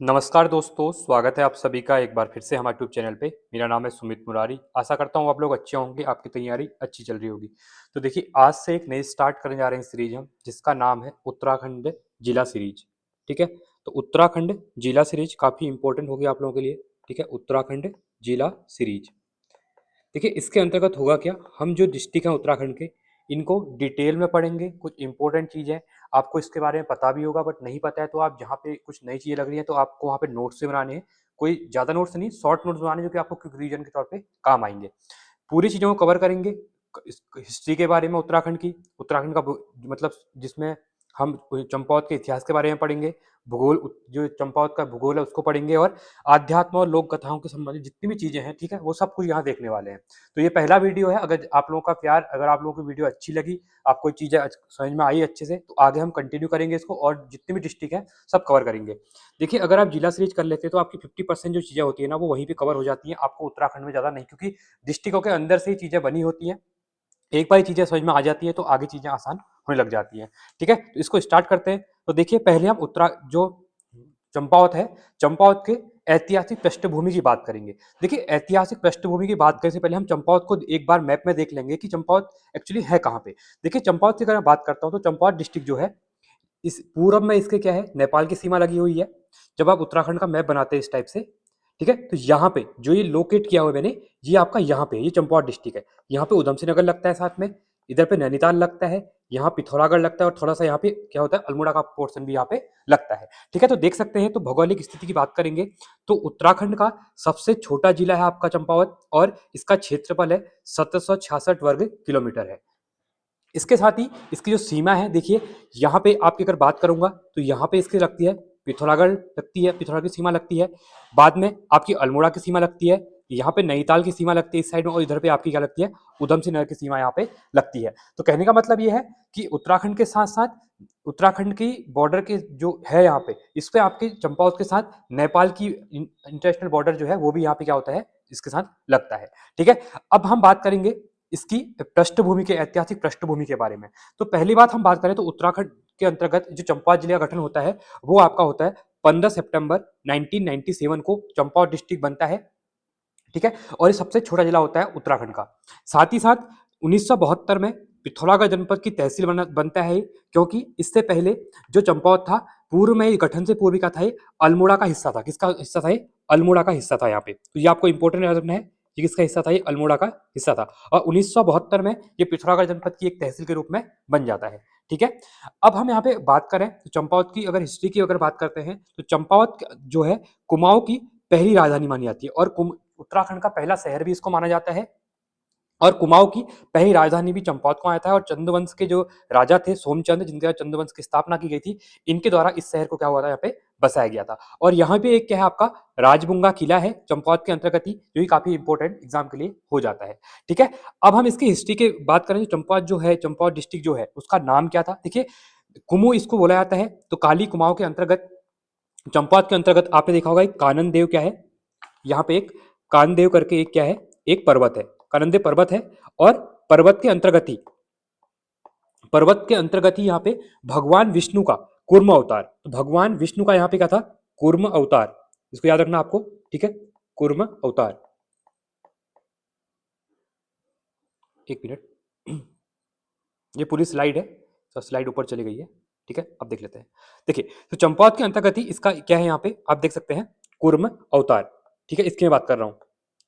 नमस्कार दोस्तों, स्वागत है आप सभी का एक बार फिर से हमारे यूट्यूब चैनल पे। मेरा नाम है सुमित मुरारी। आशा करता हूँ आप लोग अच्छे होंगे, आपकी तैयारी अच्छी चल रही होगी। तो देखिए, आज से एक नई स्टार्ट करने जा रहे हैं सीरीज हम, जिसका नाम है उत्तराखंड जिला सीरीज। ठीक है, तो उत्तराखंड जिला सीरीज काफ़ी इंपॉर्टेंट होगी आप लोगों के लिए। ठीक है, उत्तराखंड जिला सीरीज। देखिए, इसके अंतर्गत होगा क्या, हम जो डिस्ट्रिक्ट हैं उत्तराखंड के, इनको डिटेल में पढ़ेंगे। कुछ इंपॉर्टेंट चीज़ है, आपको इसके बारे में पता भी होगा, बट नहीं पता है तो आप जहाँ पे कुछ नई चीज़ें लग रही हैं तो आपको वहाँ पे नोट्स भी बनाने हैं। कोई ज़्यादा नोट्स नहीं, शॉर्ट नोट्स बनाने हैं, जो कि आपको क्विक रिवीजन के तौर पे काम आएंगे। पूरी चीज़ों को कवर करेंगे। हिस्ट्री के बारे में उत्तराखंड की, उत्तराखंड का मतलब जिसमें हम चंपावत के इतिहास के बारे में पढ़ेंगे। भूगोल, जो चंपावत का भूगोल है उसको पढ़ेंगे, और आध्यात्म और लोक कथाओं के संबंधित जितनी भी चीज़ें हैं, ठीक है, वो सब कुछ यहाँ देखने वाले हैं। तो ये पहला वीडियो है। अगर आप लोगों का प्यार, अगर आप लोगों को वीडियो अच्छी लगी, आपको चीज़ें समझ में आई अच्छे से, तो आगे हम कंटिन्यू करेंगे इसको, और जितने भी डिस्ट्रिक्ट हैं सब कवर करेंगे। देखिए, अगर आप जिला सीरीज कर लेते हैं तो आपकी 50% जो चीज़ें होती है ना, वो वहीं पे कवर हो जाती हैं। आपको उत्तराखंड में ज़्यादा नहीं, क्योंकि डिस्ट्रिक्टों के अंदर से ही चीज़ें बनी होती हैं। एक बार ये चीज़ें समझ में आ जाती है तो आगे चीज़ें आसान होने लग जाती हैं। ठीक है, तो इसको स्टार्ट करते हैं। तो देखिए, पहले हम उत्तरा जो चंपावत है, चंपावत के ऐतिहासिक पृष्ठभूमि की बात करेंगे। देखिए, ऐतिहासिक पृष्ठभूमि की बात करने से पहले हम चंपावत को एक बार मैप में देख लेंगे कि चंपावत एक्चुअली है कहाँ पे। देखिए, चंपावत की अगर मैं बात करता हूँ तो चंपावत डिस्ट्रिक्ट जो है, इस पूरब में इसके क्या है, नेपाल की सीमा लगी हुई है। जब आप उत्तराखंड का मैप बनाते हैं इस टाइप से, ठीक है, तो यहाँ पे जो ये लोकेट किया हुआ है मैंने, ये आपका यहाँ पे, ये चंपावत डिस्ट्रिक्ट है। यहाँ पे उधम सिंह नगर लगता है साथ में, इधर पे नैनीताल लगता है, यहाँ पिथौरागढ़ लगता है, और थोड़ा सा यहाँ पे क्या होता है, अल्मोड़ा का पोर्शन भी यहाँ पे लगता है। ठीक है, तो देख सकते हैं। तो भौगोलिक स्थिति की बात करेंगे तो उत्तराखंड का सबसे छोटा जिला है आपका चंपावत, और इसका क्षेत्रफल है 766 वर्ग किलोमीटर है। इसके साथ ही इसकी जो सीमा है, देखिए, यहाँ पे आपकी अगर बात करूंगा तो यहाँ पे इसकी लगती है पिथौरागढ़, लगती है पिथौरागढ़ की सीमा लगती है। बाद में आपकी अल्मोड़ा की सीमा लगती है, यहाँ पे नैनीताल की सीमा लगती है इस साइड में, और इधर पे आपकी क्या लगती है, उधम सिंह नगर की सीमा यहाँ पे लगती है। तो कहने का मतलब ये है कि उत्तराखंड के साथ साथ, उत्तराखंड की बॉर्डर के जो है यहाँ पे, इस पे आपके चंपावत के साथ नेपाल की इंटरनेशनल बॉर्डर जो है, वो भी यहाँ पे क्या होता है, इसके साथ लगता है। ठीक है, अब हम बात करेंगे इसकी पृष्ठभूमि के, ऐतिहासिक पृष्ठभूमि के बारे में। तो पहली बात हम बात करें तो उत्तराखंड के अंतर्गत जो चंपावत जिले का गठन होता है, वो आपका होता है 15 सितंबर 1997 को चंपावत डिस्ट्रिक्ट बनता है। ठीक है, और ये सबसे छोटा जिला होता है उत्तराखंड का। साथ ही साथ 1972 में पिथौरागढ़ जनपद की तहसील बनता है, क्योंकि इससे पहले जो चंपावत था, पूर्व में गठन से पूर्व का था, ये अल्मोड़ा का हिस्सा था। किसका हिस्सा था ये, अल्मोड़ा का हिस्सा था यहाँ पे। तो ये आपको इंपॉर्टेंट याद रखना है, ये किसका हिस्सा था, ये अल्मोड़ा का हिस्सा था। और 1972 में ये पिथौरागढ़ जनपद की एक तहसील के रूप में बन जाता है। ठीक है, अब हम यहाँ पे बात करें तो चंपावत की अगर हिस्ट्री की अगर बात करते हैं, तो चंपावत जो है कुमाऊं की पहली राजधानी मानी जाती है, और उत्तराखंड का पहला शहर भी इसको माना जाता है। और कुमाऊं की पहली राजधानी भी चंपावत को आया था, और चंद्रवंश के जो राजा थे, सोमचंद, जिनके द्वारा चंद्रवंश की स्थापना की गई थी, इनके द्वारा इस शहर को क्या हुआ था, यहाँ पे बसाया गया था। और यहाँ पे एक क्या है आपका, राजबुंगा किला है चंपावत के अंतर्गत ही, जो कि काफी इंपॉर्टेंट एग्जाम के लिए हो जाता है। ठीक है, अब हम इसकी हिस्ट्री की बात करें तो चंपावत जो है, चंपावत डिस्ट्रिक्ट जो है, उसका नाम क्या था। देखिए, कुमू इसको बोला जाता है। तो काली कुमाऊं के अंतर्गत, चंपावत के अंतर्गत आपने देखा होगा एक कानन देव क्या है, यहाँ पे एक कानदेव करके एक क्या है, एक पर्वत है, काननदेव पर्वत है। और पर्वत के अंतर्गत ही, पर्वत के अंतर्गत ही यहाँ पे भगवान विष्णु का कूर्म अवतार, तो भगवान विष्णु का यहाँ पे क्या था, कूर्म अवतार, इसको याद रखना आपको। ठीक है, कूर्म अवतार। एक मिनट, ये पूरी स्लाइड है, तो स्लाइड ऊपर चली गई है। ठीक है, अब देख लेते हैं। देखिए, तो चंपावत के अंतर्गत ही इसका क्या है, यहाँ पे आप देख सकते हैं, कूर्म अवतार। ठीक है, इसकी मैं बात कर रहा हूँ।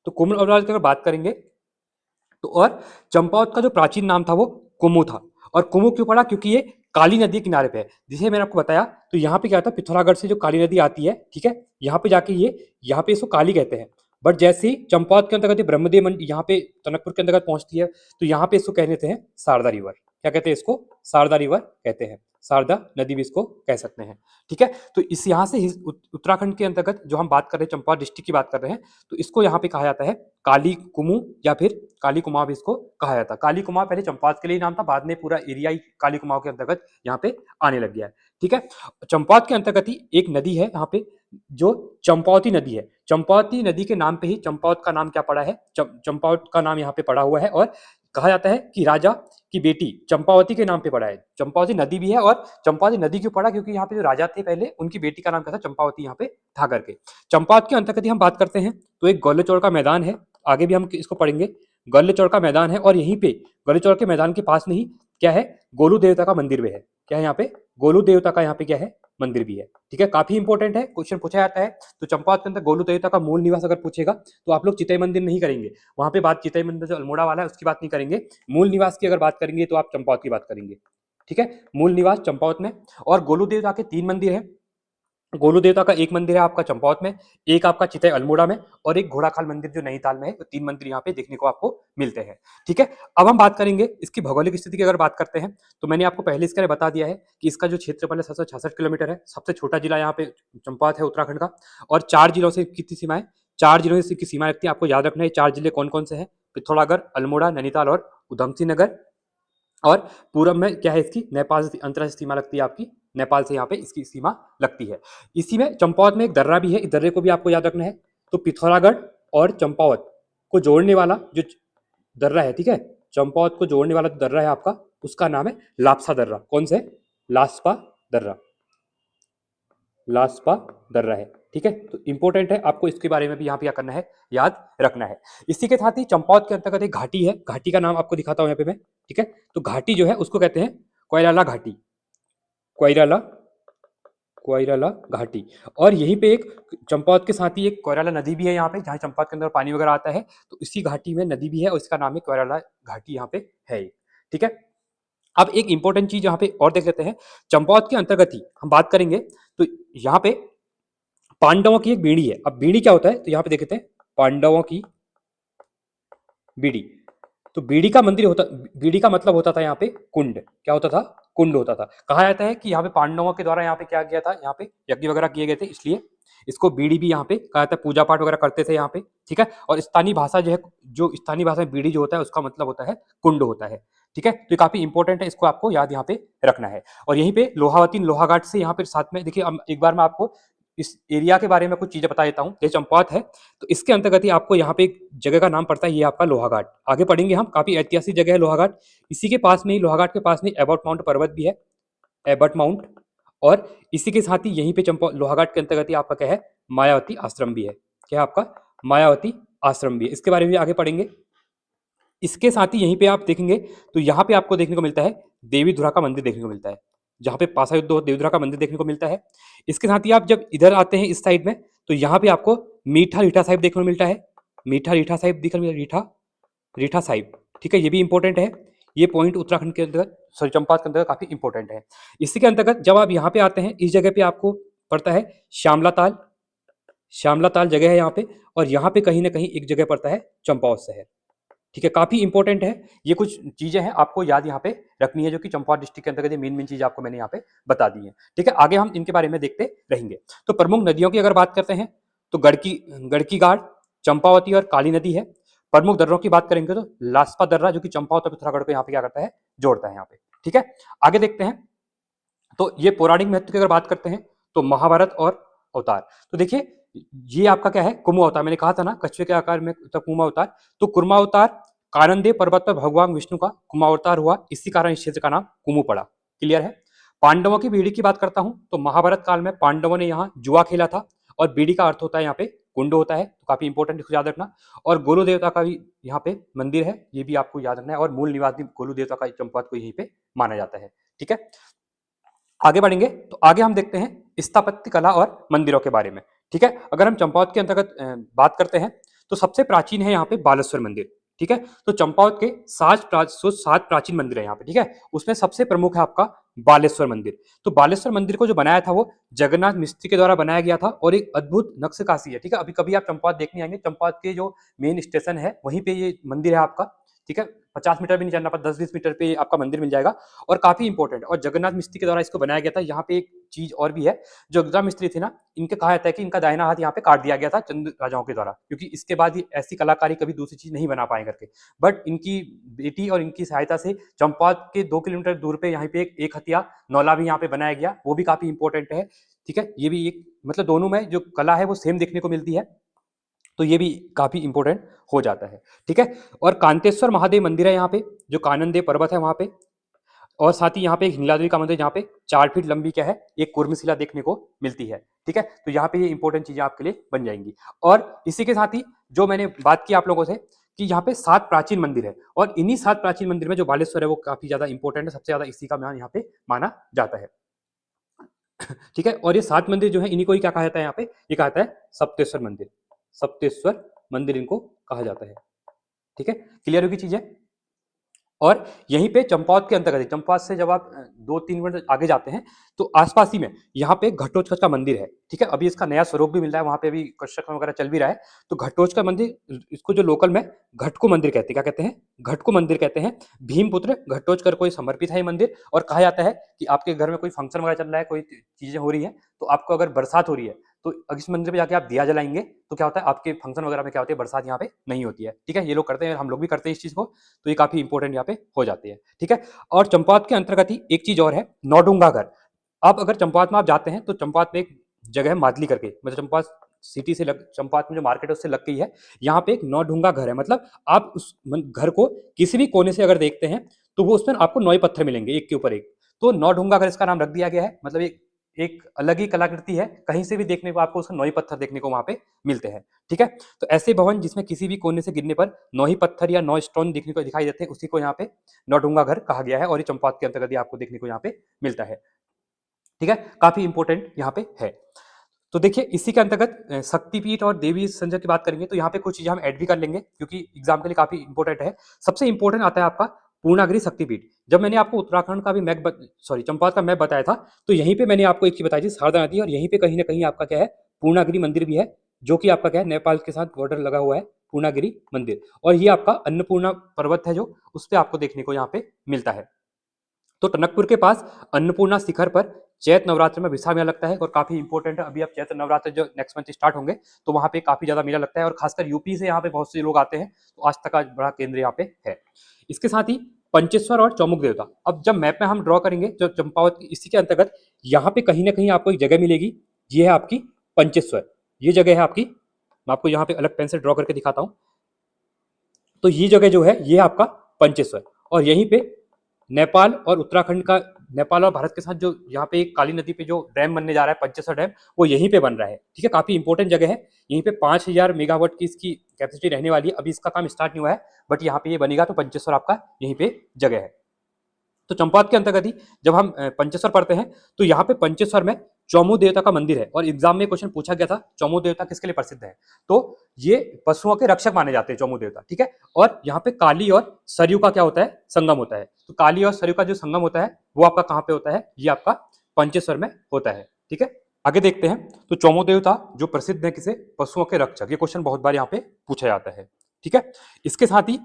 तो कूर्म अवतार की अगर बात करेंगे तो, और चंपावत का जो प्राचीन नाम था वो कुमू था। और कुमू क्यों पड़ा, क्योंकि ये काली नदी के किनारे पे है, जिसे मैंने आपको बताया। तो यहाँ पे क्या था, पिथौरागढ़ से जो काली नदी आती है, ठीक है, यहाँ पे जाके ये, यहाँ पे इसको काली कहते हैं। बट जैसे ही चंपावत के अंतर्गत ब्रह्मदेव मंडी यहाँ पे टनकपुर के अंतर्गत पहुंचती है, तो यहाँ पे इसको कह देते हैं शारदा रिवर। क्या कहते हैं इसको, शारदा रिवर कहते हैं, शारदा नदी भी इसको कह सकते हैं। ठीक है, तो इस यहाँ से उत्तराखंड के अंतर्गत जो हम बात कर रहे हैं, चंपावत डिस्ट्रिक्ट की बात कर रहे हैं, तो इसको यहाँ पे कहा जाता है काली कुमू, या फिर काली कुमाऊं भी इसको कहा जाता है। काली कुमाऊं पहले चंपावत के लिए नाम था, बाद में पूरा एरिया ही काली कुमाऊं के अंतर्गत यहाँ पे आने लग गया है। ठीक है, चंपावत के अंतर्गत ही एक नदी है यहाँ पे, जो चंपावती नदी है। चंपावती नदी के नाम पे ही चंपावत का नाम क्या पड़ा है, चंपावत का नाम यहाँ पे पड़ा हुआ है। और कहा जाता है कि राजा की बेटी चंपावती के नाम पे पड़ा है। चंपावती नदी भी है, और चंपावती नदी क्यों पड़ा, क्योंकि यहाँ पे जो राजा थे पहले, उनकी बेटी का नाम क्या था, चंपावती यहाँ पे था करके। चंपावत के अंतर्गत हम बात करते हैं तो एक गोलेचौड़ का मैदान है, आगे भी हम इसको पढ़ेंगे। गोलेचौड़ का मैदान है, और यहीं पे गोलेचौड़ के मैदान के पास में ही क्या है, गोलू देवता का मंदिर भी है। क्या है यहाँ पे, गोलू देवता का यहाँ पे क्या है, मंदिर भी है। ठीक है, काफी इंपॉर्टेंट है, क्वेश्चन पूछा जाता है। तो चंपावत के अंदर गोलू देवता का मूल निवास अगर पूछेगा तो आप लोग चितई मंदिर नहीं करेंगे, वहां पे बात चितई मंदिर जो अल्मोड़ा वाला है उसकी बात नहीं करेंगे। मूल निवास की अगर बात करेंगे तो आप चंपावत की बात करेंगे। ठीक है, मूल निवास चंपावत में। और गोलू देवता के 3 मंदिर है। गोलू देवता का एक मंदिर है आपका चंपावत में, एक आपका चितई अल्मोड़ा में, और एक घोड़ाखाल मंदिर जो नैनीताल में है। तो 3 मंदिर यहाँ पे देखने को आपको मिलते हैं। ठीक है, अब हम बात करेंगे इसकी भौगोलिक स्थिति की। अगर बात करते हैं तो मैंने आपको पहले इसके बता दिया है कि इसका जो क्षेत्रफल है 766 किलोमीटर है। सबसे छोटा जिला यहाँ पे चंपावत है उत्तराखंड का, और 4 जिलों से कितनी सीमाएं, 4 जिलों से इसकी सीमाएं लगती है। आपको याद रखना है 4 जिले कौन कौन से हैं, पिथौरागढ़, अल्मोड़ा, नैनीताल और उधमसिंह नगर। और पूरब में क्या है, इसकी नेपाल से अंतरराष्ट्रीय सीमा लगती है आपकी, नेपाल से यहाँ पे इसकी सीमा लगती है। इसी में चंपावत में एक दर्रा भी है, इस दर्रे को भी आपको याद रखना है। तो पिथौरागढ़ और चंपावत को जोड़ने वाला जो दर्रा है, ठीक है, चंपावत को जोड़ने वाला जो दर्रा है आपका, उसका नाम है लाप्सा दर्रा। कौन से, लास्पा दर्रा, लास्पा दर्रा है। ठीक है, तो इंपॉर्टेंट है, आपको इसके बारे में भी यहाँ पे क्या करना है, याद रखना है। इसी के साथ ही चंपावत के अंतर्गत एक घाटी है, घाटी का नाम आपको दिखाता हूँ यहाँ पे मैं। ठीक है, तो घाटी जो है उसको कहते हैं कोइराला घाटी, कोइराला, कोइराला घाटी। और यहीं पे एक चंपावत के साथ ही एक कोइराला नदी भी है यहाँ पे, जहाँ चंपावत के अंदर पानी वगैरह आता है। तो इसी घाटी में नदी भी है, और इसका नाम है कोइराला घाटी यहाँ पे है। ठीक है, अब एक इंपॉर्टेंट चीज यहाँ पे और देख लेते हैं। चंपावत के अंतर्गत ही हम बात करेंगे तो यहाँ पे पांडवों की एक बीड़ी है। अब बीड़ी क्या होता है, तो यहाँ पे देखते हैं पांडवों की बीड़ी। तो बीड़ी का मंदिर होता, बीड़ी का मतलब होता था यहाँ पे कुंड। क्या होता था, कुंड होता था। कहा जाता है कि यहाँ पे पांडवों के द्वारा यहाँ पे क्या किया था, यहाँ पे यज्ञ वगैरह किए गए थे, इसलिए इसको बीड़ी भी यहाँ पे कहा जाता है। पूजा पाठ वगैरह करते थे यहाँ पे। ठीक है, और स्थानीय भाषा जो है, जो स्थानीय भाषा में बीड़ी जो होता है उसका मतलब होता है कुंड होता है। ठीक है, तो ये काफी इंपॉर्टेंट है, इसको आपको याद यहाँ पे रखना है। और यहीं पे लोहावती लोहाघाट से यहाँ पे साथ में देखिए, अब एक बार मैं आपको इस एरिया के बारे में कुछ चीजें बता देता हूँ। ये चंपावत है, तो इसके अंतर्गत ही आपको यहाँ पे एक जगह का नाम पड़ता है, ये आपका लोहाघाट। आगे पढ़ेंगे हम, काफी ऐतिहासिक जगह है लोहाघाट। इसी के पास में ही, लोहाघाट के पास में एबॉट माउंट पर्वत भी है, एबॉट माउंट। और इसी के साथ ही यहीं पे चंपा लोहाघाट के अंतर्गत ही आपका क्या है, मायावती आश्रम भी है। क्या है आपका, मायावती आश्रम भी है। इसके बारे में आगे पढ़ेंगे। इसके साथ ही यहीं पे आप देखेंगे तो यहाँ पे आपको देखने को मिलता है देवीधुरा का मंदिर देखने को मिलता है, जहाँ पे पासा युद्ध हो, देवीधुरा का मंदिर देखने को मिलता है। इसके साथ ही आप जब इधर आते हैं इस साइड में, तो यहाँ पे आपको मीठा रीठा साहिब देखने को मिलता है। मीठा रीठा साहिब दिखने को मिलता है, रीठा रीठा साहिब। ठीक है, ये भी इंपॉर्टेंट है। ये पॉइंट उत्तराखंड के अंतर्गत, सॉरी चंपावत के अंतर्गत काफी इंपॉर्टेंट है। इसी के अंतर्गत जब आप यहाँ पे आते हैं, इस जगह पे आपको पड़ता है श्यामला ताल। श्यामला ताल जगह है यहाँ पे, और यहाँ पे कहीं ना कहीं एक जगह पड़ता है चंपावत शहर। ठीक है, काफी इंपॉर्टेंट है। ये कुछ चीजें हैं आपको याद यहाँ पे रखनी है, जो कि चंपावत डिस्ट्रिक्ट के अंतर्गत मेन मेन चीज आपको मैंने यहाँ पे बता दी है। ठीक है, आगे हम इनके बारे में देखते रहेंगे। तो प्रमुख नदियों की अगर बात करते हैं तो गड़की गाड़, चंपावती और काली नदी है। प्रमुख दर्रों की बात करेंगे तो लास्पा दर्रा, जो कि चंपावत और पिथौरागढ़ को यहाँ पे क्या करता है, जोड़ता है यहाँ पे। ठीक है, आगे देखते हैं। तो ये पौराणिक महत्व की अगर बात करते हैं तो महाभारत और अवतार। तो देखिए, ये आपका क्या है, कुमु अवतार। मैंने कहा था ना कछुए के आकार में कुर्मा अवतार, तो कुर्मा अवतार काननदेव पर्वत पर भगवान विष्णु का कुमा अवतार हुआ, इसी कारण इस क्षेत्र का नाम कुमु पड़ा। क्लियर है। पांडवों की बीड़ी की बात करता हूं तो महाभारत काल में पांडवों ने यहाँ जुआ खेला था, और बीड़ी का अर्थ होता है यहाँ पे कुंड होता है, तो काफी इंपॉर्टेंट, इसको याद रखना। और गोलू देवता का भी यहाँ पे मंदिर है, ये भी आपको याद रखना है। और मूल निवासी गोलू देवता का चंपावत को यहीं पे माना जाता है। ठीक है, आगे बढ़ेंगे तो आगे हम देखते हैं स्थापत्य कला और मंदिरों के बारे में। ठीक है, अगर हम चंपावत के अंतर्गत बात करते हैं तो सबसे प्राचीन है यहाँ पे बालेश्वर मंदिर। ठीक है, तो चंपावत के 7 प्राचीन मंदिर है यहाँ पे। ठीक है, उसमें सबसे प्रमुख है आपका बालेश्वर मंदिर। तो बालेश्वर मंदिर को जो बनाया था वो जगन्नाथ मिस्त्री के द्वारा बनाया गया था, और एक अद्भुत नक्शकाशी है। ठीक है, अभी कभी आप चंपावत देखने आएंगे, चंपावत के जो मेन स्टेशन है वहीं पे ये मंदिर है आपका। ठीक है, 50 मीटर भी नहीं चलना पड़ता, 10-20 मीटर पे आपका मंदिर मिल जाएगा, और काफी इंपॉर्टेंट। और जगन्नाथ मिस्त्री के द्वारा इसको बनाया गया था। यहाँ पे एक चीज और भी है, जो जगन्नाथ मिस्त्री थे ना, इनके कहा जाता है कि इनका दाहिना हाथ यहाँ पे काट दिया गया था चंद राजाओं के द्वारा, क्योंकि इसके बाद ये ऐसी कलाकारी कभी दूसरी चीज नहीं बना पाए करके। बट इनकी बेटी और इनकी सहायता से चंपावत के 2 किलोमीटर दूर पे यहाँ पे एक हथिया नौला भी यहाँ पे बनाया गया, वो भी काफी इंपॉर्टेंट है। ठीक है, ये भी एक मतलब दोनों में जो कला है वो सेम देखने को मिलती है। तो ये भी काफी इंपॉर्टेंट हो जाता है। ठीक है, और कांतेश्वर महादेव मंदिर है यहाँ पे, जो काननदेव पर्वत है वहां पे, और साथ ही यहाँ पे एक हिंगलादेवी का मंदिर, जहाँ पे 4 फीट लंबी क्या है, एक कुर्मशिला देखने को मिलती है। ठीक है, तो यहाँ पे ये इंपॉर्टेंट चीजें आपके लिए बन जाएंगी। और इसी के साथ ही जो मैंने बात की आप लोगों से कि यहाँ पे 7 प्राचीन मंदिर है, और इन्हीं 7 प्राचीन मंदिर में जो बालेश्वर है वो काफी ज्यादा इंपॉर्टेंट है, सबसे ज्यादा इसी का मान यहाँ पे माना जाता है। ठीक है, और ये 7 मंदिर जो है इन्हीं को ही क्या कहा जाता है यहाँ पे, ये कहा जाता है सप्तेश्वर मंदिर। सप्तेश्वर मंदिर इनको कहा जाता है। ठीक है, क्लियर होगी चीजें। और यहीं पे चंपावत के अंतर्गत, चंपावत से जब आप 2-3 मिनट आगे जाते हैं तो आसपास ही में यहाँ पे घटोत्कच का मंदिर है। ठीक है, अभी इसका नया स्वरूप भी मिल रहा है, वहां पे अभी कंस्ट्रक्शन वगैरह चल भी रहा है। तो घटोत्कच का मंदिर, इसको जो लोकल में घटको मंदिर कहते हैं, क्या कहते हैं, घटको मंदिर कहते हैं। भीमपुत्र घटोत्कच को समर्पित है ये मंदिर। और कहा जाता है कि आपके घर में कोई फंक्शन वगैरह चल रहा है, कोई चीजें हो रही है, तो आपको अगर बरसात हो रही है तो इस मंदिर पे जाके आप दिया जलाएंगे तो क्या होता है, आपके फंक्शन वगैरह में क्या होती है, बरसात यहाँ पे नहीं होती है। ठीक है, ये लोग करते हैं, हम लोग भी करते हैं इस चीज को, तो ये काफी इंपॉर्टेंट यहाँ पे हो जाती है। ठीक है, और चंपावत के अंतर्गत ही एक चीज और है, नौडुंगा घर। अब अगर चंपावत में आप जाते हैं तो चंपावत में एक जगह है मादली करके, मतलब चंपावत सिटी से लग, चंपावत में जो मार्केट है उससे लग गई है, यहाँ पे एक नौडुंगा घर है। मतलब आप उस घर को किसी भी कोने से अगर देखते हैं तो वो उसमें आपको 9 पत्थर मिलेंगे एक के ऊपर एक। तो नौडुंगा घर इसका नाम रख दिया गया है, मतलब एक एक अलग ही कलाकृति है, कहीं से भी देखने को आपको उसका 9 पत्थर देखने को वहां पे मिलते हैं। ठीक है, तो ऐसे भवन जिसमें किसी भी कोने से गिरने पर 9 ही पत्थर या 9 स्टोन देखने को दिखाई देते हैं, उसी को यहाँ पे नौडुंगा घर कहा गया है, और ये चंपावत के अंतर्गत ही आपको देखने को यहाँ पे मिलता है। ठीक है, काफी इंपॉर्टेंट यहाँ पे है। तो देखिए इसी के अंतर्गत शक्तिपीठ और देवी संजय की बात करेंगे तो यहाँ पे कुछ चीजें हम ऐड भी कर लेंगे, क्योंकि एग्जाम के लिए काफी इंपॉर्टेंट है। सबसे इंपॉर्टेंट आता है आपका पूर्णागिरि शक्तिपीठ। जब मैंने आपको उत्तराखंड का भी मैप सॉरी चंपावत का मैप बताया था, तो यहीं पे मैंने आपको एक चीज बताई थी, शारदा नदी, और यहीं पे कहीं ना कहीं आपका क्या है, पूर्णागिरि मंदिर भी है, जो कि आपका क्या है, नेपाल के साथ बॉर्डर लगा हुआ है, पूर्णागिरि मंदिर। और ये आपका अन्नपूर्णा पर्वत है जो उस पर आपको देखने को यहाँ पे मिलता है। तो टनकपुर के पास अन्नपूर्णा शिखर पर चैत्र नवरात्र में विशाल मेला लगता है, और काफी इंपॉर्टेंट है। अभी अब चैत्र नवरात्र जो नेक्स्ट मंथ स्टार्ट होंगे तो वहां पे काफी ज्यादा मेला लगता है, और खासकर यूपी से यहाँ पे बहुत से लोग आते हैं, तो आज तक का बड़ा केंद्र यहाँ पे है। इसके साथ ही पंचेश्वर और चौमुख देवता, अब जब मैप में हम ड्रॉ करेंगे जो चंपावत इसी के अंतर्गत, यहाँ पे कहीं ना कहीं आपको एक जगह मिलेगी, ये है आपकी पंचेश्वर। ये जगह है आपकी, मैं आपको यहाँ पे अलग पेन से ड्रॉ करके दिखाता हूँ। तो ये जगह जो है ये आपका पंचेश्वर, और यहीं पे नेपाल और उत्तराखंड का, नेपाल और भारत के साथ जो यहाँ पे एक काली नदी पे जो डैम बनने जा रहा है पंचेश्वर डैम, वो यहीं पे बन रहा है। ठीक है, काफी इंपॉर्टेंट जगह है। यहीं पे 5,000 मेगावाट की इसकी कैपेसिटी रहने वाली है। अभी इसका काम स्टार्ट नहीं हुआ है, बट यहाँ पे ये बनेगा, तो पंचेश्वर आपका यहीं पे जगह है। तो चंपावत के अंतर्गत ही जब हम पंचेश्वर पढ़ते हैं तो यहाँ पे पंचेश्वर में चौमू देवता का मंदिर है, और एग्जाम में क्वेश्चन पूछा गया था चौमू देवता किसके लिए प्रसिद्ध है, तो ये पशुओं के रक्षक माने जाते हैं चौमू देवता। ठीक है, और यहाँ पे काली और सरयू का क्या होता है, संगम होता है। तो काली और सरयू का जो संगम होता है वो आपका कहाँ पे होता है, ये आपका पंचेश्वर में होता है। ठीक है, आगे देखते हैं। तो चौमू देवता जो प्रसिद्ध है किसे, पशुओं के रक्षक, ये क्वेश्चन बहुत बार यहाँ पे पूछा जाता है। ठीक है, इसके साथ ही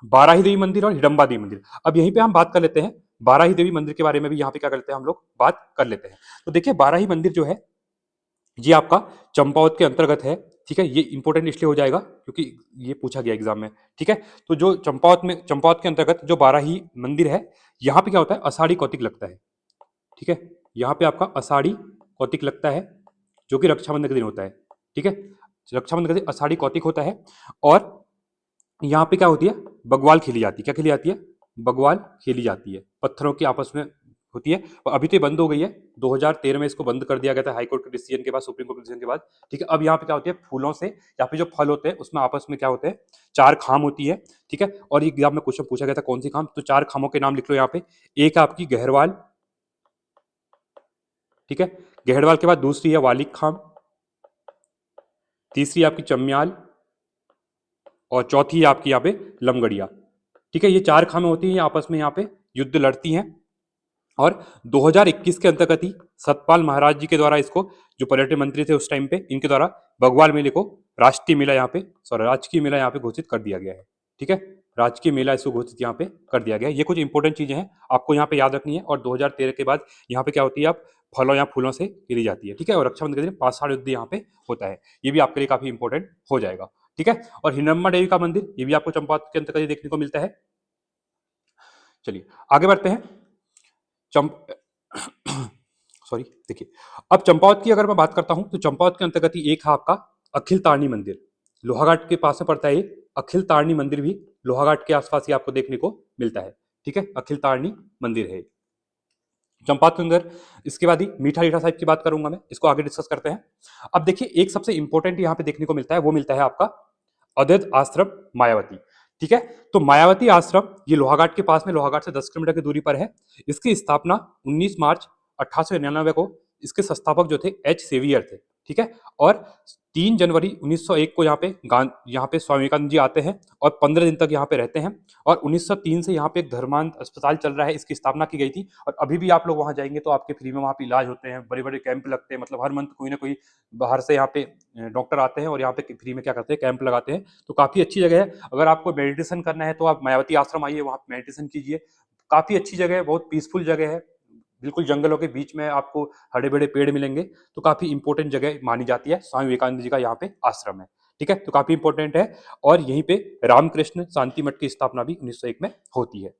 बाराही देवी मंदिर और हिडम्बा देवी मंदिर, अब यहीं पे हम बात कर लेते हैं। बाराही देवी मंदिर के बारे में भी यहाँ पे क्या करते हैं, हम लोग बात कर लेते हैं। तो देखिए बाराही मंदिर जो है ये आपका चंपावत के अंतर्गत है। ठीक है, ये इंपॉर्टेंट इसलिए हो जाएगा क्योंकि ये पूछा गया एग्जाम में। ठीक है, तो जो चंपावत के अंतर्गत जो बाराही मंदिर है, यहाँ पे क्या होता है, आषाढ़ी कौतिक लगता है। ठीक है, यहाँ पे आपका आषाढ़ी कौतिक लगता है, जो कि रक्षाबंधन के दिन होता है। ठीक है, रक्षाबंधन के दिन आषाढ़ी कौतिक होता है, और यहाँ पे क्या होती है, बगवाल खेली जाती है। क्या खेली जाती है, बगवाल खेली जाती है, पत्थरों की आपस में होती है। और अभी तो ये बंद हो गई है, 2013 में इसको बंद कर दिया गया था हाईकोर्ट के डिसीजन के बाद, सुप्रीम कोर्ट के डिसीजन के बाद। ठीक है, अब यहाँ पे क्या होती है, फूलों से या फिर जो फल होते हैं उसमें आपस में क्या होते हैं, 4 खाम होती है। ठीक है, और ये एग्जाम में क्वेश्चन पूछा गया था कौन सी खाम, तो 4 खामों के नाम लिख लो यहाँ पे। एक है आपकी गहरवाल, ठीक है, गहरवाल के बाद दूसरी है वालिक खाम, तीसरी आपकी चम्याल, और चौथी है आपकी यहाँ पे लमगड़िया। ठीक है, ये 4 खामें होती हैं, आपस में यहाँ पे युद्ध लड़ती हैं। और 2021 के अंतर्गत ही सतपाल महाराज जी के द्वारा इसको, जो पर्यटन मंत्री थे उस टाइम पे, इनके द्वारा बगवाल मेले को राष्ट्रीय मेला यहाँ पे, सॉरी राजकीय मेला यहाँ पे घोषित कर दिया गया है। ठीक है, राजकीय मेला इसको घोषित यहाँ पे कर दिया गया है। ये कुछ इंपॉर्टेंट चीजें हैं आपको यहाँ पे याद रखनी है। और 2013 के बाद यहाँ पे क्या होती है, आप फलों या फूलों से गिरी जाती है। ठीक है, और रक्षाबंधन के दिन पाषाण युद्ध यहाँ पे होता है। ये भी आपके लिए काफी इंपॉर्टेंट हो जाएगा। ठीक है, और हिडम्बा देवी का मंदिर, ये भी आपको चंपावत के अंतर्गत देखने को मिलता है। चलिए आगे बढ़ते हैं। चंप सॉरी, देखिए अब चंपावत की अगर मैं बात करता हूं तो चंपावत के अंतर्गत ही एक है आपका अखिल तारणी मंदिर। लोहाघाट के पास में पड़ता है ये अखिल तारणी मंदिर भी लोहाघाट के आसपास ही आपको देखने को मिलता है। ठीक है, अखिल तारणी मंदिर है चंपावत के अंदर। इसके बाद ही मीठा रीठा साहिब की बात करूंगा मैं, इसको आगे डिस्कस करते हैं। अब देखिए एक सबसे इंपॉर्टेंट यहाँ पे देखने को मिलता है, वो मिलता है आपका अद्वैत आश्रम मायावती। ठीक है, तो मायावती आश्रम ये लोहाघाट के पास में, लोहाघाट से 10 किलोमीटर की दूरी पर है। इसकी स्थापना 19 मार्च 1899 को इसके संस्थापक जो थे एच सेवियर थे। ठीक है, और 3 जनवरी 1901 को यहाँ पे स्वामी विवेकानंद जी आते हैं और 15 दिन तक यहाँ पे रहते हैं। और 1903 से यहाँ पे एक धर्मांत अस्पताल चल रहा है, इसकी स्थापना की गई थी। और अभी भी आप लोग वहाँ जाएंगे तो आपके फ्री में वहाँ पे इलाज होते हैं, बड़े बड़े कैंप लगते हैं, मतलब हर मंथ कोई ना कोई बाहर से यहाँ पे डॉक्टर आते हैं और यहाँ पे फ्री में क्या करते हैं, कैंप लगाते हैं। तो काफी अच्छी जगह है। अगर आपको मेडिटेशन करना है तो आप मायावती आश्रम आइए, वहाँ मेडिटेशन कीजिए। काफी अच्छी जगह है, बहुत पीसफुल जगह है, बिल्कुल जंगलों के बीच में आपको हरे भरे पेड़ मिलेंगे। तो काफी इंपॉर्टेंट जगह मानी जाती है, स्वामी विवेकानंद जी का यहाँ पे आश्रम है। ठीक है, तो काफी इंपॉर्टेंट है। और यहीं पे रामकृष्ण शांति मठ की स्थापना भी 1901 में होती है।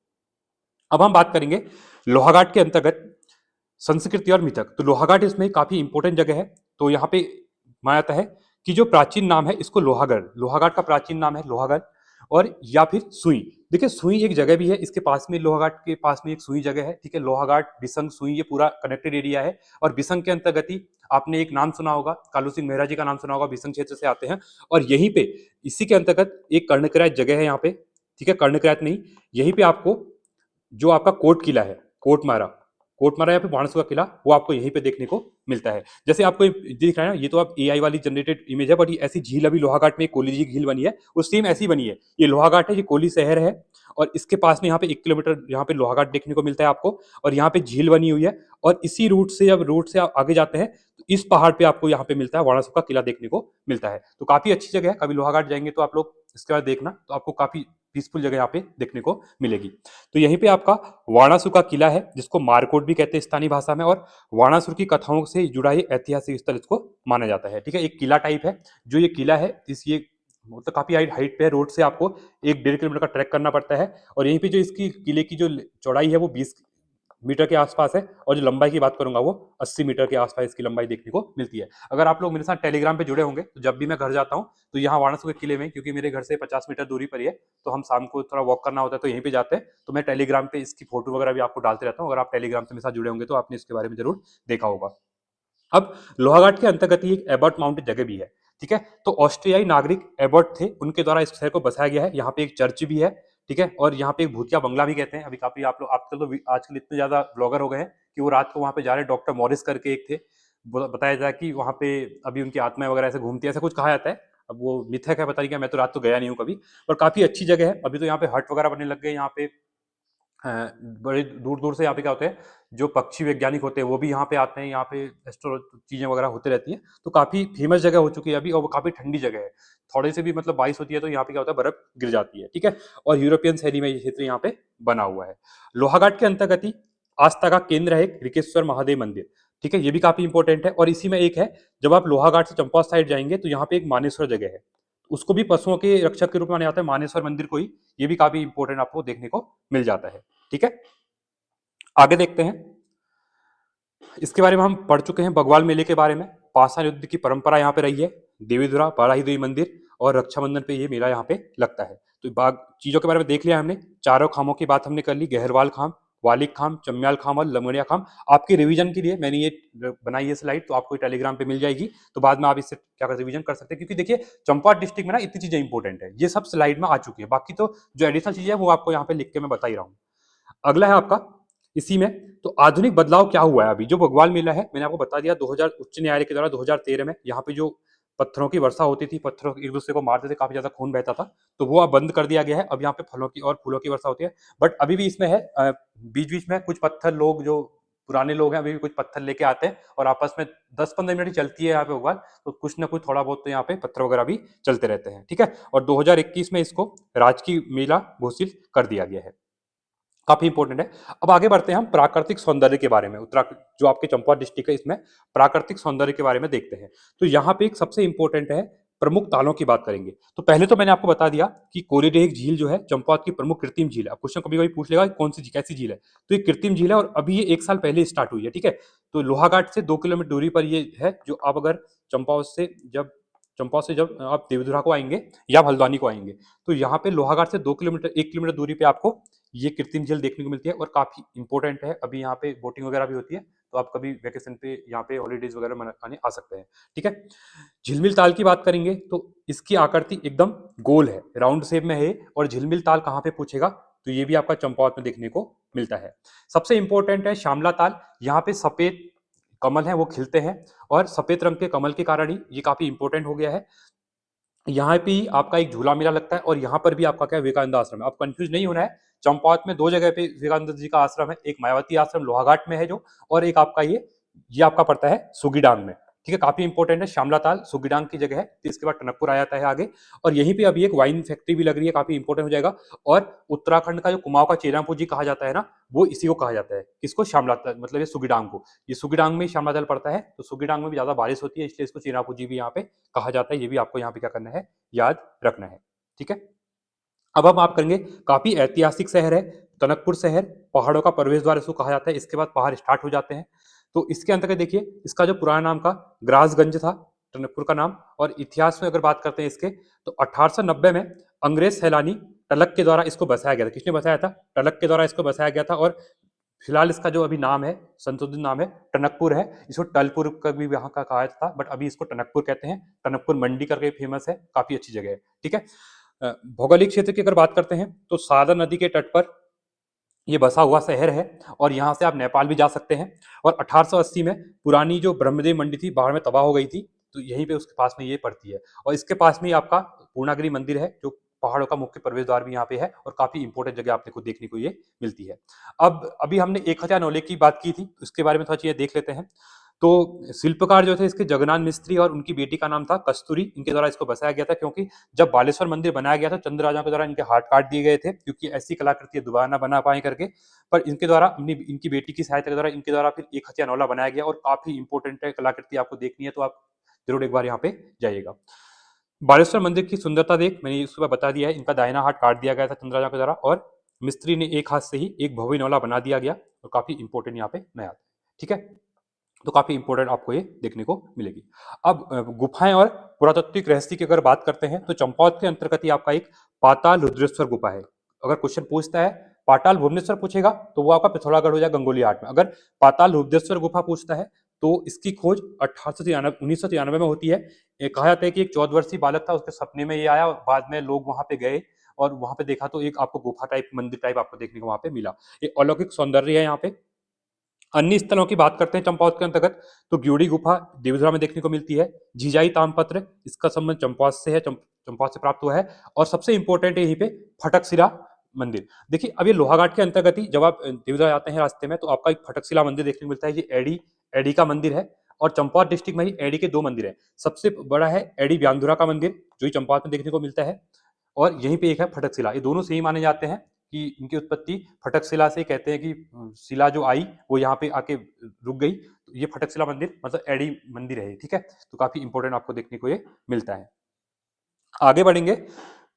अब हम बात करेंगे लोहाघाट के अंतर्गत संस्कृति और मिथक। तो लोहाघाट इसमें काफी इंपॉर्टेंट जगह है। तो यहाँ पे माना जाता है कि जो प्राचीन नाम है इसको लोहागढ़, लोहाघाट का प्राचीन नाम है लोहागढ़, और या फिर सुई। देखिए सुई एक जगह भी है, इसके पास में लोहाघाट के पास में एक सुई जगह है। ठीक है, लोहाघाट बिसंग सुई ये पूरा कनेक्टेड एरिया है। और बिसंग के अंतर्गत ही आपने एक नाम सुना होगा, कालू सिंह मेहरा जी का नाम सुना होगा, बिसंग क्षेत्र से आते हैं। और यहीं पे इसी के अंतर्गत एक कर्णकिरात जगह है यहाँ पे। ठीक है, कर्णकिरात नहीं, यहीं पे आपको जो आपका कोट किला है, कोटमारा या फिर बाणसू का किला, वो आपको यहीं पे देखने को मिलता है। जैसे आपको दिख रहा है ना, ये तो आप एआई वाली जनरेटेड इमेज है, बट ये ऐसी झील अभी लोहाघाट में कोली जी झील बनी है, वो सेम ऐसी बनी है। ये लोहाघाट है, ये कोली शहर है, और इसके पास में यहाँ पे 1 किलोमीटर यहाँ पे लोहाघाट देखने को मिलता है आपको। और यहाँ पे झील बनी हुई है। और इसी रूट से आप आगे जाते हैं तो इस पहाड़ पे आपको यहाँ पे मिलता है वाणासु का किला देखने को मिलता है। तो काफी अच्छी जगह है, कभी लोहाघाट जाएंगे तो आप लोग इसके बाद देखना, तो आपको काफी पीसफुल जगह यहाँ पे देखने को मिलेगी। तो यहीं पे आपका वाणासु का किला है, जिसको मारकोट भी कहते हैं स्थानीय भाषा में, और वाणासुर की कथाओं से जुड़ा ये ऐतिहासिक स्थल इसको माना जाता है। ठीक है, एक किला टाइप है। जो ये किला है ये मतलब काफी हाइट पे है, रोड से आपको 1-1.5 किलोमीटर का ट्रैक करना पड़ता है। और यहीं पे जो इसकी किले की जो चौड़ाई है वो 20 मीटर के आसपास है, और जो लंबाई की बात करूंगा वो 80 मीटर के आसपास इसकी लंबाई देखने को मिलती है। अगर आप लोग मेरे साथ टेलीग्राम पे जुड़े होंगे तो जब भी मैं घर जाता हूँ तो यहाँ वाराणसी के किले में, क्योंकि मेरे घर से 50 मीटर दूरी पर ही है, तो हम शाम को थोड़ा वॉक करना होता है तो यहीं पे जाते हैं। तो मैं टेलीग्राम पे इसकी फोटो वगैरह भी आपको डालते रहता हूँ। अगर आप टेलीग्राम से मेरे साथ जुड़े होंगे तो आपने इसके बारे में जरूर देखा होगा। अब लोहाघाट के अंतर्गत ही एक एबर्ट माउंटेन जगह भी है। ठीक है, तो ऑस्ट्रियाई नागरिक एबर्ट थे, उनके द्वारा इस शहर को बसाया गया है। यहाँ पे एक चर्च भी है। ठीक है, और यहाँ पे एक भूतिया बंगला भी कहते हैं। अभी काफी आप लोग आजकल आजकल इतने ज्यादा ब्लॉगर हो गए हैं कि वो रात को वहाँ पे जा रहे हैं। डॉक्टर मॉरिस करके एक थे, बताया जाए कि वहाँ पे अभी उनकी आत्माएं वगैरह ऐसे घूमती है, ऐसा कुछ कहा जाता है। अब वो मिथक है, पता नहीं क्या, मैं तो रात तो गया नहीं हूँ कभी, पर काफी अच्छी जगह है। अभी तो यहाँ पे हट वगैरह बनने लग गए यहाँ पे। बड़े दूर दूर से यहाँ पे क्या होते हैं, जो पक्षी वैज्ञानिक होते हैं वो भी यहाँ पे आते हैं। यहाँ पे एस्ट्रो चीजें वगैरह होती रहती हैं। तो काफी फेमस जगह हो चुकी है अभी, और वो काफी ठंडी जगह है। थोड़े से भी मतलब बारिश होती है तो यहाँ पे क्या होता है, बर्फ गिर जाती है। ठीक है, और यूरोपियन शैली में ये क्षेत्र यहाँ पे बना हुआ है। लोहाघाट के अंतर्गत ही आस्था का केंद्र है एक रिकेश्वर महादेव मंदिर। ठीक है, ये भी काफी इंपॉर्टेंट है। और इसी में एक है, जब आप लोहाघाट से चंपावत साइड जाएंगे तो यहाँ पे एक मानेश्वर जगह है, उसको भी पशुओं के रक्षक के रूप में माना जाता है, मानेश्वर मंदिर को ही। ये भी काफी इंपॉर्टेंट आपको देखने को मिल जाता है। ठीक है, आगे देखते हैं। इसके बारे में हम पढ़ चुके हैं, बगवाल मेले के बारे में। पाषाण युद्ध की परंपरा यहाँ पे रही है। देवीधुरा, बाराही देवी मंदिर और रक्षाबंधन पे ये मेला यहाँ पे लगता है। तो बाग चीजों के बारे में देख लिया हमने। चारों खामों की बात हमने कर ली, गहरवाल खाम, वालिक खाम, चम्याल खाम और लमड़िया खाम। आपके रिवीजन के लिए मैंने ये बनाई है स्लाइड, तो आपको टेलीग्राम पे मिल जाएगी। तो बाद में आप इससे क्या कर रिवीजन कर सकते हैं, क्योंकि देखिए चंपावत डिस्ट्रिक्ट में ना इतनी चीजें इंपॉर्टेंट है, ये सब स्लाइड में आ चुकी है। बाकी तो जो एडिशनल चीजें है वो आपको यहाँ पे लिख के मैं बता ही रहा हूँ। अगला है आपका इसी में, तो आधुनिक बदलाव क्या हुआ है अभी। जो बगवाल मेला है मैंने आपको बता दिया, 2000 उच्च न्यायालय के द्वारा 2013 में यहाँ पे जो पत्थरों की वर्षा होती थी, पत्थरों एक दूसरे को मारते थे, काफी ज्यादा खून बहता था, तो वो अब बंद कर दिया गया है। अब यहाँ पे फलों की और फूलों की वर्षा होती है। बट अभी भी इसमें है, बीच बीच में कुछ पत्थर, लोग जो पुराने लोग हैं अभी भी कुछ पत्थर लेके आते हैं, और आपस में 10-15 मिनट ही चलती है यहाँ पे बगवाल, तो कुछ ना कुछ थोड़ा बहुत तो यहाँ पे पत्थर वगैरह भी चलते रहते हैं। ठीक है, और 2021 में इसको राजकीय मेला घोषित कर दिया गया है। काफी इंपॉर्टेंट है। अब आगे बढ़ते हैं हम प्राकृतिक सौंदर्य के बारे में। उत्तराखंड जो आपके चंपावत डिस्ट्रिक्ट है, इसमें प्राकृतिक सौंदर्य के बारे में देखते हैं। तो यहाँ पे एक सबसे इंपॉर्टेंट है, प्रमुख तालों की बात करेंगे। तो पहले तो मैंने आपको बता दिया कि कोरीडेह झील जो है चंपावत की प्रमुख कृत्रिम झील है। अब क्वेश्चन कभी कभी पूछ लेगा कौन सी कैसी झील है, तो ये कृत्रिम झील है, और अभी ये 1 साल पहले स्टार्ट हुई है। ठीक है, तो लोहाघाट से 2 किलोमीटर दूरी पर ये है। जो आप अगर चंपावत से जब चंपावत से जब आप देवधुरा को आएंगे या हल्द्वानी को आएंगे तो यहाँ पे लोहाघाट से 2 किलोमीटर 1 किलोमीटर दूरी पे आपको ये कृत्रिम झील देखने को मिलती है और काफी इंपॉर्टेंट है। अभी यहाँ पे बोटिंग वगैरह भी होती है, तो आप कभी वेकेशन पे यहाँ पे हॉलीडेज वगैरह मनाने आ सकते हैं। ठीक है, झिलमिल ताल की बात करेंगे तो इसकी आकृति एकदम गोल है, राउंड शेप में है। और झिलमिल ताल कहाँ पे पूछेगा तो ये भी आपका चंपावत में देखने को मिलता है। सबसे इंपॉर्टेंट है श्यामला ताल, यहाँ पे सफेद कमल है वो खिलते हैं और सफेद रंग के कमल के कारण ही ये काफी इंपॉर्टेंट हो गया है। यहाँ पे ही आपका एक झूला मेला लगता है और यहाँ पर भी आपका क्या विवेकानंद आश्रम है। आप कंफ्यूज नहीं होना है, चंपावत में 2 जगह पे विवेकानंद जी का आश्रम है, एक मायावती आश्रम लोहाघाट में है जो, और एक आपका ये आपका पड़ता है सुगीडांग में। ठीक है, काफी इंपॉर्टेंट है, श्यामला ताल सुगीडांग की जगह है। इसके बाद टनकपुर आ जाता है आगे, और यहीं पे अभी एक वाइन फैक्ट्री भी लग रही है, काफी इंपॉर्टेंट हो जाएगा। और उत्तराखंड का जो कुमाऊं का चेरापूंजी जी कहा जाता है ना, वो इसी को कहा जाता है। किसको? श्यामला ताल, मतलब ये सुगीडांग को। ये सुगीडांग में श्यामला ताल पड़ता है, तो सुगीडांग में भी ज्यादा बारिश होती है, इसलिए इसको चेरापूंजी भी यहाँ पे कहा जाता है। ये भी आपको यहाँ पे क्या करना है, याद रखना है। ठीक है, अब हम आप करेंगे, काफी ऐतिहासिक शहर है टनकपुर शहर, पहाड़ों का प्रवेश द्वार इसको कहा जाता है। इसके बाद पहाड़ स्टार्ट हो जाते हैं। तो इसके अंतर्गत देखिए, इसका जो पुराना नाम का ग्रासगंज था टनकपुर का नाम। और इतिहास में अगर बात करते हैं इसके, तो 1890 में अंग्रेज सैलानी टलक के द्वारा इसको बसाया गया था। किसने बसाया था? टलक के द्वारा इसको बसाया गया था। और फिलहाल इसका जो अभी नाम है, संशोधित नाम है, टनकपुर है। इसको टलपुर का भी यहाँ का कहा था, बट अभी इसको टनकपुर कहते हैं। टनकपुर मंडी करके फेमस है, काफी अच्छी जगह है। ठीक है, भौगोलिक क्षेत्र की अगर बात करते हैं तो सागर नदी के तट पर ये बसा हुआ शहर है, और यहाँ से आप नेपाल भी जा सकते हैं। और 1880 में पुरानी जो ब्रह्मदेव मंडी थी बाढ़ में तबाह हो गई थी, तो यहीं पे उसके पास में ये पड़ती है। और इसके पास में ही आपका पूर्णागिरि मंदिर है, जो पहाड़ों का मुख्य प्रवेश द्वार भी यहाँ पे है, और काफी इंपॉर्टेंट जगह आपने को देखने को ये मिलती है। अब अभी हमने 1009 की बात की थी, उसके बारे में थोड़ा चीजें देख लेते हैं। तो शिल्पकार जो थे इसके जगन्नाथ मिस्त्री, और उनकी बेटी का नाम था कस्तूरी। इनके द्वारा इसको बसाया गया था, क्योंकि जब बालेश्वर मंदिर बनाया गया था चंद्र राजा के द्वारा इनके हाथ काट दिए गए थे, क्योंकि ऐसी कलाकृति दोबारा ना बना पाए करके। पर इनके द्वारा इनकी बेटी की सहायता के द्वारा इनके द्वारा फिर एक हथियानौला बनाया गया, और काफी इंपॉर्टेंट है कलाकृति। आपको देखनी है तो आप जरूर एक बार यहाँ पे जाइएगा। बालेश्वर मंदिर की सुंदरता देख, मैंने इसके बाद बता दिया है, इनका दाहिना हाथ काट दिया गया था चंद्र राजा के द्वारा, और मिस्त्री ने एक हाथ से ही एक भव्य नौला बना दिया गया, और काफी इंपॉर्टेंट यहाँ पे नया था। ठीक है, तो काफी इंपॉर्टेंट आपको ये देखने को मिलेगी। अब गुफाएं और पुरातात्विक रहस्य की अगर बात करते हैं, तो चंपावत के अंतर्गत ही आपका एक पाताल रुद्रेश्वर गुफा है। अगर क्वेश्चन पूछता है पाताल भुवनेश्वर पूछेगा तो वो आपका पिथौरागढ़ हो जाएगा, गंगोली हाट में। अगर पाताल रुद्रेश्वर गुफा पूछता है तो इसकी खोज 1993 में होती है। कहा जाता है कि एक 14 वर्षीय बालक था, उसके सपने में ये आया, और बाद में लोग वहां पे गए और वहां पे देखा तो एक आपको गुफा टाइप मंदिर टाइप आपको देखने को वहां पे मिला। एक अलौकिक सौंदर्य है यहाँ पे। अन्य स्थलों की बात करते हैं चंपावत के अंतर्गत, तो ग्यूड़ी गुफा देवधुरा में देखने को मिलती है। झिझाई ताम्रपत्र, इसका संबंध चंपावत से है, चंपावत से प्राप्त हुआ है। और सबसे इंपॉर्टेंट है यहीं पे फटकशिला मंदिर। देखिए, अब ये लोहाघाट के अंतर्गत ही जब आप देवधुरा आते हैं रास्ते में, तो आपका एक फटकशिला मंदिर देखने को मिलता है। ये एडी का मंदिर है, और चंपावत डिस्ट्रिक्ट में ही एडी के 2 मंदिर है। सबसे बड़ा है एडी व्यानधुरा का मंदिर, जो ही चंपावत में देखने को मिलता है, और यहीं पे एक है फटकशिला। ये दोनों सेम माने जाते हैं कि इनकी उत्पत्ति फटकशिला से, कहते हैं कि शिला जो आई वो यहाँ पे आके रुक गई। तो ये फटकशिला मंदिर मतलब एडी मंदिर है। ठीक है, तो काफी इंपॉर्टेंट आपको देखने को ये मिलता है। आगे बढ़ेंगे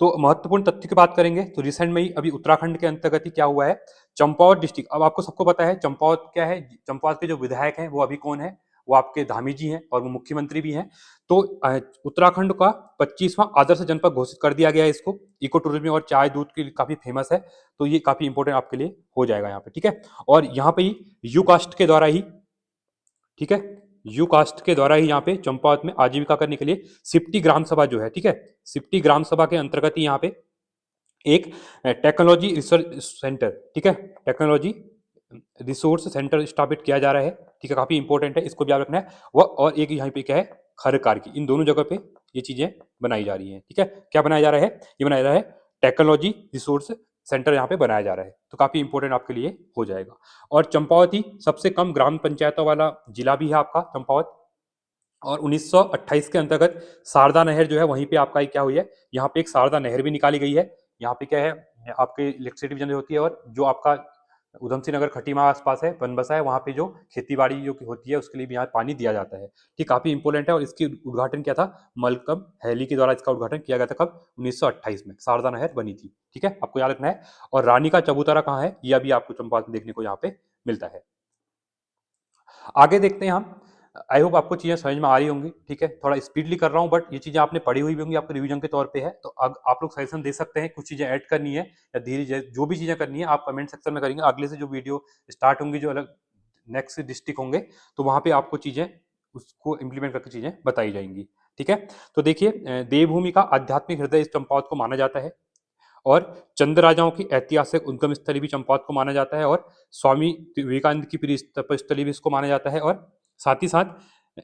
तो महत्वपूर्ण तथ्य की बात करेंगे, तो रिसेंट में ही अभी उत्तराखंड के अंतर्गत ही क्या हुआ है, चंपावत डिस्ट्रिक्ट। अब आपको सबको पता है चंपावत क्या है। चंपावत के जो विधायक हैं वो अभी कौन है, वो आपके धामी जी हैं, और वो मुख्यमंत्री भी हैं। तो उत्तराखंड का 25वां आदर्श जनपद घोषित कर दिया गया है इसको। इको टूरिज्म और चाय दूध के लिए काफी फेमस है, तो ये काफी इंपॉर्टेंट आपके लिए हो जाएगा यहाँ पे। ठीक है, और यहाँ पे ही यू कास्ट के द्वारा ही, ठीक है, यू कास्ट के द्वारा ही यहाँ पे चंपावत में आजीविका करने के लिए सिप्टी ग्राम सभा जो है, ठीक है, सिप्टी ग्राम सभा के अंतर्गत ही यहाँ पे एक टेक्नोलॉजी रिसर्च सेंटर, ठीक है, टेक्नोलॉजी रिसोर्स सेंटर स्थापित किया जा रहा है। ठीक है, काफी इंपॉर्टेंट है, इसको भी याद रखना है। वह और एक यहाँ पे क्या है, खरकार की, इन दोनों जगह पे ये चीजें बनाई जा रही हैं। ठीक है, क्या बनाया जा रहा है, ये बनाया जा रहा है टेक्नोलॉजी रिसोर्स सेंटर यहाँ पे बनाया जा रहा है, तो काफी इंपॉर्टेंट आपके लिए हो जाएगा। और चंपावत ही सबसे कम ग्राम पंचायतों वाला जिला भी है आपका चंपावत। और 1928 के अंतर्गत शारदा नहर जो है वहीं पे आपका क्या हुई है, यहाँ पे एक शारदा नहर भी निकाली गई है। यहाँ पे क्या है, आपके इलेक्ट्रिसिटी जनरेट होती है, और जो आपका उधम सिंह नगर खटीमा आसपास है, बनबसा है, वहाँ पे जो खेती बाड़ी जो होती है उसके लिए भी यहाँ पानी दिया जाता है। ठीक, काफी इंपॉर्टेंट है। और इसकी उद्घाटन क्या था, मलकम हैली के द्वारा इसका उद्घाटन किया गया था। कब? 1928 में शारदा नहर बनी थी। ठीक है, आपको याद रखना है। और रानी का चबूतरा कहाँ है, यह भी आपको चंपावत में देखने को यहाँ पे मिलता है। आगे देखते हैं हम, आई होप आपको चीज़ें समझ में आ रही होंगी, ठीक है। थोड़ा स्पीडली कर रहा हूँ बट ये चीज़ें आपने पढ़ी हुई भी होंगी, आपको रिवीजन के तौर पे है, तो आप लोग सजेशन दे सकते हैं, कुछ चीज़ें ऐड करनी है या धीरे जो भी चीज़ें करनी है आप कमेंट सेक्शन में करेंगे। अगले से जो वीडियो स्टार्ट होंगी, जो अलग नेक्स्ट डिस्ट्रिक्ट होंगे, तो वहाँ पे आपको चीज़ें उसको इम्प्लीमेंट करके चीज़ें बताई जाएंगी, ठीक है। तो देखिए देवभूमि का आध्यात्मिक हृदय इस चंपावत को माना जाता है, और चंद राजाओं की ऐतिहासिक उद्गम स्थली भी चंपावत को माना जाता है, और स्वामी विवेकानंद की प्रिय तपस्थली भी इसको माना जाता है, और साथ ही साथ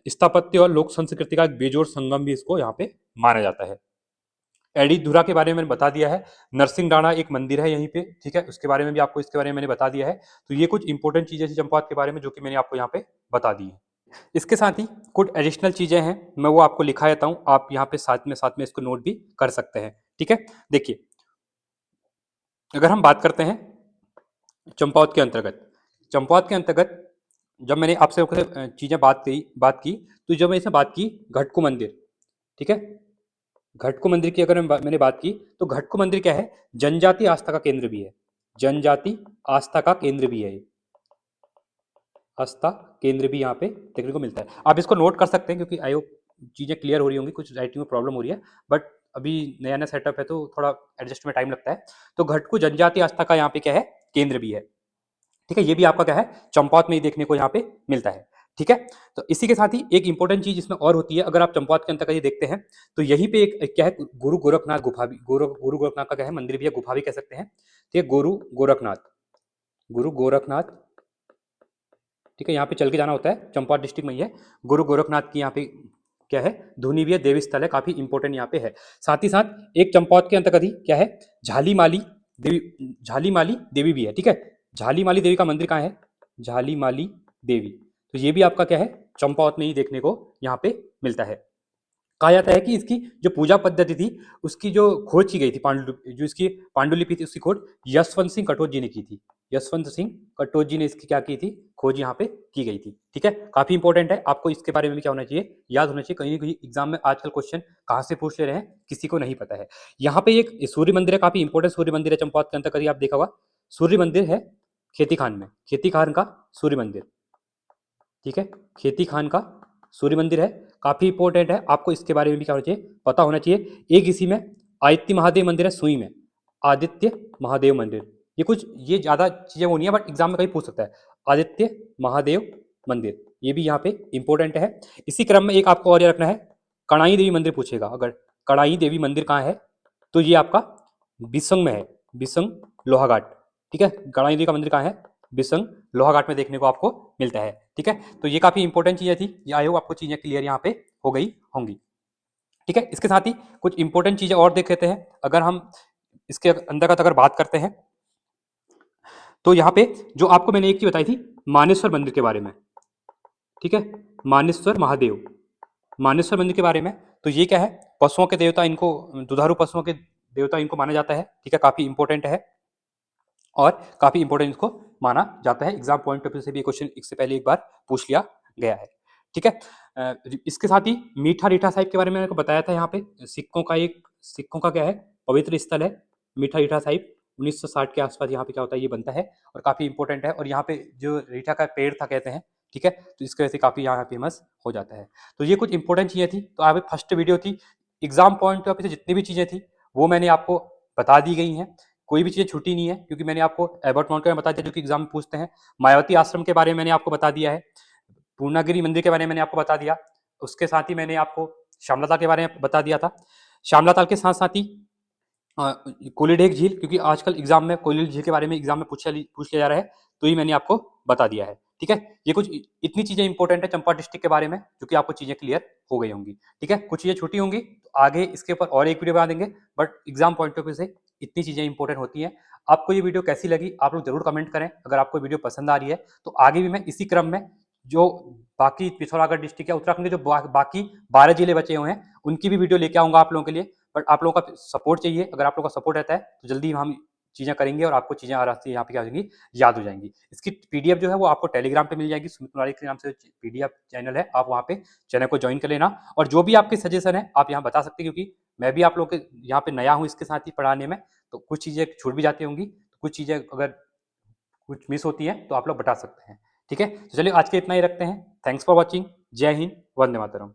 स्थापत्य और लोक संस्कृति का एक बेजोड़ संगम भी इसको यहाँ पे माना जाता है। एड़ीधुरा के बारे में मैंने बता दिया है, नरसिंह राणा एक मंदिर है यहीं पे, ठीक है, उसके बारे में भी आपको इसके बारे में मैंने बता दिया है। तो ये कुछ इंपॉर्टेंट चीजें थी चंपावत के बारे में जो कि मैंने आपको यहाँ पे बता दी है। इसके साथ ही कुछ एडिशनल चीजें हैं, मैं वो आपको लिखा देता हूँ, आप यहाँ पे साथ में इसको नोट भी कर सकते हैं, ठीक है। देखिए अगर हम बात करते हैं चंपावत के अंतर्गत जब मैंने आपसे चीजें बात की तो जब मैं इसमें बात की घटको मंदिर, ठीक है, घटको मंदिर की अगर मैंने बात की तो घटको मंदिर क्या है, जनजाति आस्था का केंद्र भी है, जनजाति आस्था का केंद्र भी है, आस्था केंद्र भी यहाँ पे देखने को मिलता है। आप इसको नोट कर सकते हैं क्योंकि आई होप चीजें क्लियर हो रही होंगी, कुछ राइटिंग में प्रॉब्लम हो रही है बट अभी नया नया सेटअप है तो थोड़ा एडजस्ट में टाइम लगता है। तो घटको जनजाति आस्था का यहाँ पे क्या है, केंद्र भी है, ठीक है। ये भी आपका क्या है, चंपावत में ही देखने को यहाँ पे मिलता है, ठीक है। तो इसी के साथ ही एक इंपॉर्टेंट चीज इसमें और होती है, अगर आप चंपावत के अंतर्गत ये देखते हैं तो यहीं पे एक क्या है, गुरु गोरखनाथ गुफा भी, गुरु गोरखनाथ का क्या है, मंदिर भी है, गुफा भी कह सकते हैं, ठीक है। गुरु गोरखनाथ, ठीक है, यहाँ पे चल के जाना होता है, चंपावत डिस्ट्रिक्ट में ही है। गुरु गोरखनाथ की यहाँ पे क्या है, धुनी भी है, देवी स्थल है, काफी इंपॉर्टेंट यहाँ पे है। साथ ही साथ एक चंपावत के अंतर्गत ही क्या है, झाली माली देवी भी है, ठीक है। झाली माली देवी का मंदिर कहाँ है, झाली माली देवी, तो ये भी आपका क्या है, चंपावत में ही देखने को यहाँ पे मिलता है। कहा जाता है कि इसकी जो पूजा पद्धति थी उसकी जो खोज की गई थी, जो इसकी पांडुलिपि थी उसकी खोज यशवंत सिंह कटोच जी ने की थी, यशवंत सिंह कटोच जी ने इसकी क्या की थी, खोज यहाँ पे की गई थी, ठीक है। काफी इंपॉर्टेंट है, आपको इसके बारे में भी क्या होना चाहिए, याद होना चाहिए। कहीं ना कहीं एग्जाम में आजकल क्वेश्चन कहाँ से पूछ ले रहे हैं किसी को नहीं पता है। यहाँ पे एक सूर्य मंदिर है, काफी इंपॉर्टेंट सूर्य मंदिर है चंपावत के अंतर्गत, आप देखा होगा सूर्य मंदिर है खेती खान में, खेती खान का सूर्य मंदिर, ठीक है, खेती खान का सूर्य मंदिर है, काफी इंपॉर्टेंट है, आपको इसके बारे में भी क्या होना चाहिए, पता होना चाहिए। एक इसी में आदित्य महादेव मंदिर है सुई में, आदित्य महादेव मंदिर, ये कुछ ये ज्यादा चीजें वो नहीं है बट एग्जाम में कहीं पूछ सकता है, आदित्य महादेव मंदिर, ये भी यहाँ पे इंपॉर्टेंट है। इसी क्रम में एक आपको और याद रखना है, कणाई देवी मंदिर पूछेगा, अगर कणाई देवी मंदिर कहाँ है तो ये आपका बिसंग में है, बिसंग लोहाघाट, ठीक है। कणाई देवी का मंदिर कहाँ है, बिसंग लोहाघाट में देखने को आपको मिलता है, ठीक है। तो ये काफी इंपॉर्टेंट चीजें थी, ये आई होप आपको चीजें क्लियर यहाँ पे हो गई होंगी, ठीक है। इसके साथ ही कुछ इंपॉर्टेंट चीजें और देख लेते हैं, अगर हम इसके अंतर्गत अगर बात करते हैं तो यहाँ पे जो आपको मैंने एक चीज बताई थी मानेश्वर मंदिर के बारे में, ठीक है, मानेश्वर महादेव, मानेश्वर मंदिर के बारे में, तो ये क्या है, पशुओं के देवता इनको, दुधारू पशुओं के देवता इनको माना जाता है, ठीक है, काफी इंपॉर्टेंट है और काफी इंपॉर्टेंट इसको माना जाता है। एग्जाम पॉइंट ऑफ व्यू से भी क्वेश्चन इससे पहले एक बार पूछ लिया गया है, ठीक है। इसके साथ ही मीठा रीठा साहिब के बारे में मैंने बताया था, यहाँ पे सिक्कों का क्या है, पवित्र स्थल है मीठा रीठा साहिब, 1960 के आसपास यहाँ पे क्या होता है, ये बनता है और काफी इंपॉर्टेंट है। और यहाँ पे जो रीठा का पेड़ था कहते हैं, ठीक है, तो इसकी वजह से काफी यहाँ फेमस हो जाता है। तो ये कुछ इंपॉर्टेंट चीजें थी, तो यहाँ पे फर्स्ट वीडियो थी, एग्जाम पॉइंट ऑफ व्यू से जितनी भी चीजें थी वो मैंने आपको बता दी गई हैं, कोई भी चीज़ छूटी नहीं है क्योंकि मैंने आपको एबर्ट माउंट के बारे में बता दिया जो कि एग्जाम में पूछते हैं, मायावती आश्रम के बारे में मैंने आपको बता दिया है, पूर्णागिरी मंदिर के बारे में मैंने आपको बता दिया, उसके साथ ही मैंने आपको श्यामलाताल के बारे में बता दिया था। श्यामलाताल के साथ साथ ही कोलीडेग झील, क्योंकि आजकल एग्जाम में कोयली झील के बारे में एग्जाम में पूछ लिया जा रहा है, तो ये मैंने आपको बता दिया है, ठीक है। ये कुछ इतनी चीजें इंपॉर्टेंट है चंपावत डिस्ट्रिक्ट के बारे में जो कि आपको चीजें क्लियर हो गई होंगी, ठीक है। कुछ चीजें छूटी होंगी तो आगे इसके ऊपर और एक वीडियो बना देंगे, but exam point of view से इतनी चीजें इंपॉर्टेंट होती हैं। आपको ये वीडियो कैसी लगी आप लोग जरूर कमेंट करें, अगर आपको वीडियो पसंद आ रही है तो आगे भी मैं इसी क्रम में जो बाकी पिथौरागढ़ डिस्ट्रिक्ट या उत्तराखंड के जो बाकी 12 जिले बचे हुए हैं उनकी भी वीडियो लेके आऊंगा आप लोगों के लिए, बट आप लोगों का सपोर्ट चाहिए, अगर आप लोगों का सपोर्ट रहता है तो जल्दी हम चीज़ें करेंगे और आपको चीज़ें आराम से यहाँ पे क्या हो जाएंगी, याद हो जाएंगी। इसकी पीडीएफ जो है वो आपको टेलीग्राम पे मिल जाएगी, सुमित मुरारी के नाम से पीडीएफ चैनल है, आप वहाँ पे चैनल को ज्वाइन कर लेना और जो भी आपके सजेशन है आप यहाँ बता सकते हैं, क्योंकि मैं भी आप लोग के यहाँ पे नया हूँ इसके साथ ही पढ़ाने में, तो कुछ चीज़ें छूट भी जाती होंगी, तो कुछ चीज़ें अगर कुछ मिस होती हैं तो आप लोग बता सकते हैं, ठीक है। तो चलिए आज के इतना ही रखते हैं, थैंक्स फॉर वॉचिंग। जय हिंद, वंदे मातरम।